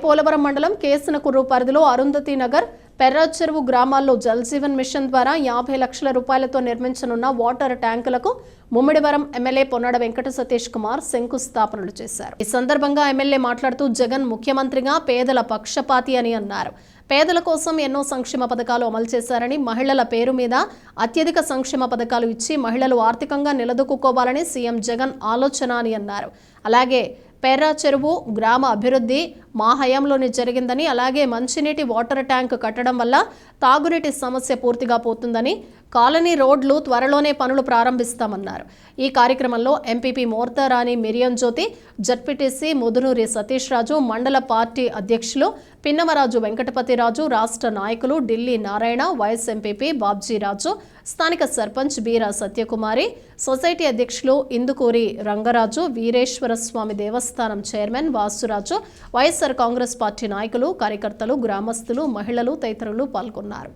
పోలవరం మండలం కేసనకుర్రు పరిధిలో అరుంధతి నగర్ పెర్రాచెరువు గ్రామాల్లో జల్ జీవన్ మిషన్ ద్వారా 50 లక్షల రూపాయలతో నిర్మించనున్న వాటర్ ట్యాంకులకు ముమ్మిడివరం ఎమ్మెల్యే పొన్నాడ వెంకట సతీష్ కుమార్ శంకుస్థాపనలు చేశారు। ఈ సందర్భంగా ఎమ్మెల్యే మాట్లాడుతూ జగన్ ముఖ్యమంత్రిగా పేదల పక్షపాతి అని అన్నారు। పేదల కోసం ఎన్నో సంక్షేమ పథకాలు అమలు చేశారని, మహిళల పేరు మీద అత్యధిక సంక్షేమ పథకాలు ఇచ్చి మహిళలు ఆర్థికంగా నిలదొక్కుకోవాలని సీఎం జగన్ ఆలోచన అని అన్నారు। అలాగే పెర్రాచెరువు గ్రామ అభివృద్ధి మా హయాంలోనే జరిగిందని, అలాగే మంచినీటి వాటర్ ట్యాంక్ కట్టడం వల్ల తాగునీటి సమస్య పూర్తిగా పోతుందని, కాలనీ రోడ్లు త్వరలోనే పనులు ప్రారంభిస్తామన్నారు। ఈ కార్యక్రమంలో ఎంపీపీ మోర్తారాణి మిరియం జ్యోతి, జడ్పీటీసీ ముదునూరి సతీష్ రాజు, మండల పార్టీ అధ్యక్షులు పిన్నమరాజు వెంకటపతిరాజు, రాష్ట్ర నాయకులు ఢిల్లీ నారాయణ, వైఎస్ ఎంపీపీ బాబ్జీరాజు, స్థానిక సర్పంచ్ బీరా సత్యకుమారి, సొసైటీ అధ్యక్షులు ఇందుకూరి రంగరాజు, వీరేశ్వర స్వామి దేవస్థానం చైర్మన్ వాసురాజు, వైఎస్ఆర్ కాంగ్రెస్ పార్టీ నాయకులు, కార్యకర్తలు, గ్రామస్తులు, మహిళలు తదితరులు పాల్గొన్నారు।